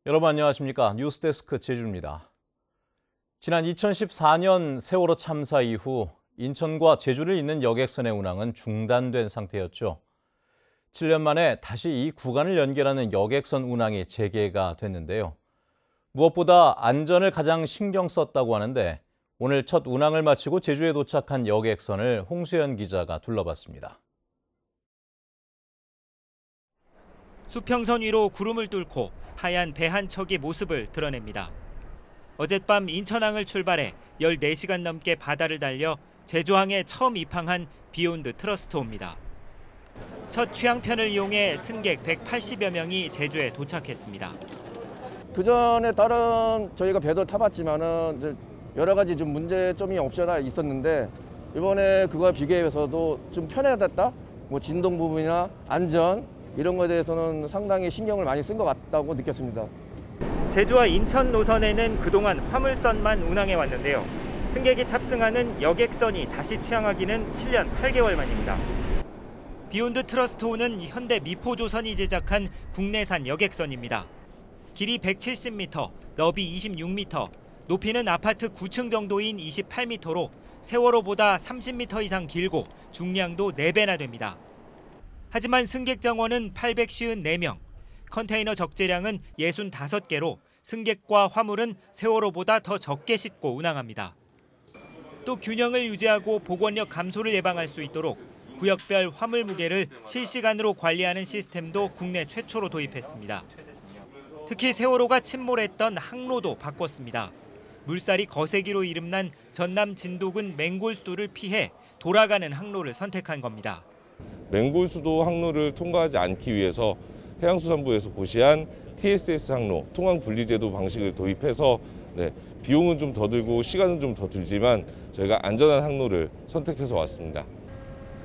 여러분 안녕하십니까? 뉴스데스크 제주입니다. 지난 2014년 세월호 참사 이후 인천과 제주를 잇는 여객선의 운항은 중단된 상태였죠. 7년 만에 다시 이 구간을 연결하는 여객선 운항이 재개가 됐는데요. 무엇보다 안전을 가장 신경 썼다고 하는데 오늘 첫 운항을 마치고 제주에 도착한 여객선을 홍수연 기자가 둘러봤습니다. 수평선 위로 구름을 뚫고 하얀 배 한 척이 모습을 드러냅니다. 어젯밤 인천항을 출발해 14시간 넘게 바다를 달려 제주항에 처음 입항한 비욘드 트러스트호입니다. 첫 취항편을 이용해 승객 180여 명이 제주에 도착했습니다. 그전에 다른 저희가 배도 타봤지만은 여러 가지 좀 문제점이 없잖아 있었는데 이번에 그거와 비교해서도 좀 편해졌다. 뭐 진동 부분이나 안전 이런 거에 대해서는 상당히 신경을 많이 쓴 것 같다고 느꼈습니다. 제주와 인천 노선에는 그동안 화물선만 운항해 왔는데요. 승객이 탑승하는 여객선이 다시 취항하기는 7년 8개월 만입니다. 비욘드 트러스트호는 현대 미포조선이 제작한 국내산 여객선입니다. 길이 170m, 너비 26m, 높이는 아파트 9층 정도인 28m로 세월호보다 30m 이상 길고 중량도 4배나 됩니다. 하지만 승객 정원은 854명, 컨테이너 적재량은 65개로 승객과 화물은 세월호보다 더 적게 싣고 운항합니다. 또 균형을 유지하고 복원력 감소를 예방할 수 있도록 구역별 화물 무게를 실시간으로 관리하는 시스템도 국내 최초로 도입했습니다. 특히 세월호가 침몰했던 항로도 바꿨습니다. 물살이 거세기로 이름난 전남 진도군 맹골수도를 피해 돌아가는 항로를 선택한 겁니다. 맹골수도 항로를 통과하지 않기 위해서 해양수산부에서 고시한 TSS 항로, 통항분리제도 방식을 도입해서 비용은 좀 더 들고 시간은 좀 더 들지만 저희가 안전한 항로를 선택해서 왔습니다.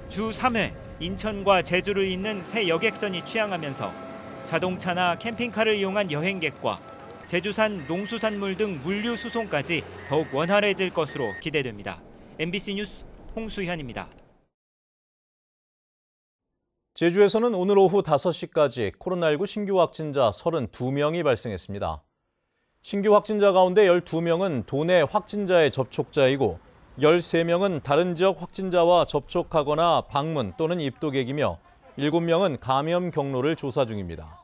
주 3회 인천과 제주를 잇는 새 여객선이 취항하면서 자동차나 캠핑카를 이용한 여행객과 제주산 농수산물 등 물류 수송까지 더욱 원활해질 것으로 기대됩니다. MBC 뉴스 홍수현입니다. 제주에서는 오늘 오후 5시까지 코로나19 신규 확진자 32명이 발생했습니다. 신규 확진자 가운데 12명은 도내 확진자의 접촉자이고 13명은 다른 지역 확진자와 접촉하거나 방문 또는 입국객이며 7명은 감염 경로를 조사 중입니다.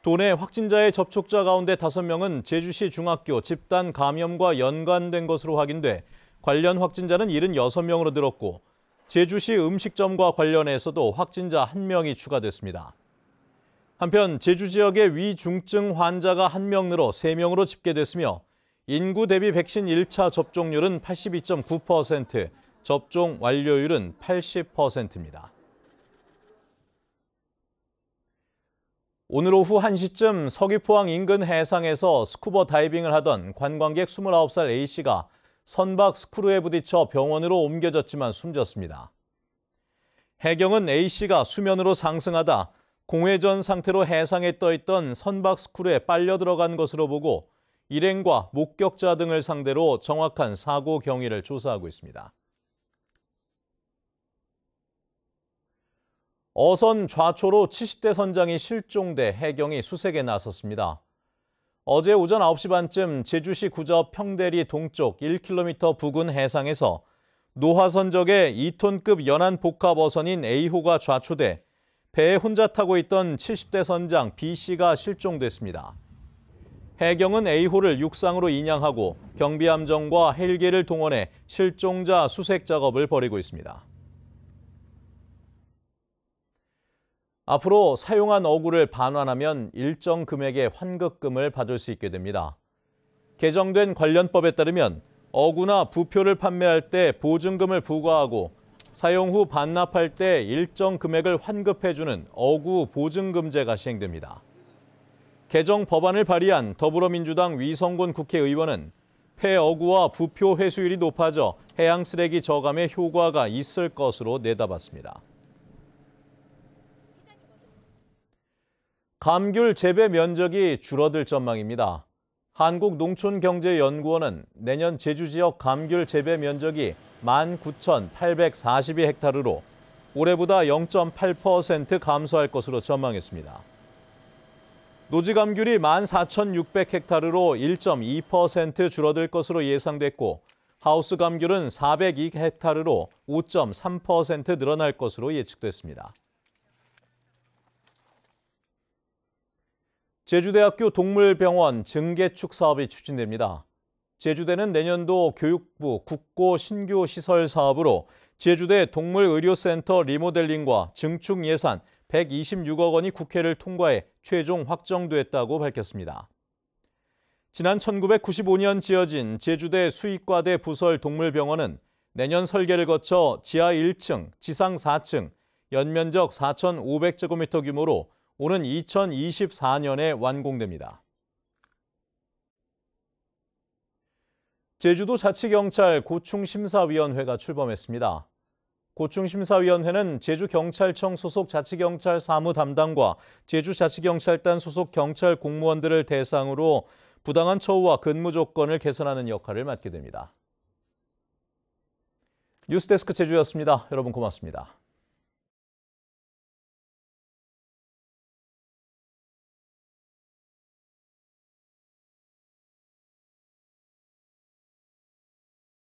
도내 확진자의 접촉자 가운데 5명은 제주시 중학교 집단 감염과 연관된 것으로 확인돼 관련 확진자는 76명으로 늘었고 제주시 음식점과 관련해서도 확진자 1명이 추가됐습니다. 한편 제주 지역의 위중증 환자가 1명 늘어 3명으로 집계됐으며 인구 대비 백신 1차 접종률은 82.9%, 접종 완료율은 80%입니다. 오늘 오후 1시쯤 서귀포항 인근 해상에서 스쿠버 다이빙을 하던 관광객 29살 A씨가 선박 스크루에 부딪혀 병원으로 옮겨졌지만 숨졌습니다. 해경은 A씨가 수면으로 상승하다 공회전 상태로 해상에 떠있던 선박 스크루에 빨려 들어간 것으로 보고 일행과 목격자 등을 상대로 정확한 사고 경위를 조사하고 있습니다. 어선 좌초로 70대 선장이 실종돼 해경이 수색에 나섰습니다. 어제 오전 9시 반쯤 제주시 구저 평대리 동쪽 1km 부근 해상에서 노화선적의 2톤급 연안 복합 어선인 A호가 좌초돼 배에 혼자 타고 있던 70대 선장 B씨가 실종됐습니다. 해경은 A호를 육상으로 인양하고 경비함정과 헬기를 동원해 실종자 수색 작업을 벌이고 있습니다. 앞으로 사용한 어구를 반환하면 일정 금액의 환급금을 받을 수 있게 됩니다. 개정된 관련법에 따르면 어구나 부표를 판매할 때 보증금을 부과하고 사용 후 반납할 때 일정 금액을 환급해주는 어구 보증금제가 시행됩니다. 개정 법안을 발의한 더불어민주당 위성곤 국회의원은 폐어구와 부표 회수율이 높아져 해양 쓰레기 저감에 효과가 있을 것으로 내다봤습니다. 감귤 재배 면적이 줄어들 전망입니다. 한국농촌경제연구원은 내년 제주 지역 감귤 재배 면적이 19,842헥타르로 올해보다 0.8% 감소할 것으로 전망했습니다. 노지 감귤이 14,600헥타르로 1.2% 줄어들 것으로 예상됐고 하우스 감귤은 402헥타르로 5.3% 늘어날 것으로 예측됐습니다. 제주대학교 동물병원 증개축 사업이 추진됩니다. 제주대는 내년도 교육부 국고 신규 시설 사업으로 제주대 동물의료센터 리모델링과 증축 예산 126억 원이 국회를 통과해 최종 확정됐다고 밝혔습니다. 지난 1995년 지어진 제주대 수의과대 부설 동물병원은 내년 설계를 거쳐 지하 1층, 지상 4층, 연면적 4,500제곱미터 규모로 오는 2024년에 완공됩니다. 제주도 자치경찰 고충심사위원회가 출범했습니다. 고충심사위원회는 제주경찰청 소속 자치경찰 사무 담당과 제주자치경찰단 소속 경찰 공무원들을 대상으로 부당한 처우와 근무 조건을 개선하는 역할을 맡게 됩니다. 뉴스데스크 제주였습니다. 여러분 고맙습니다.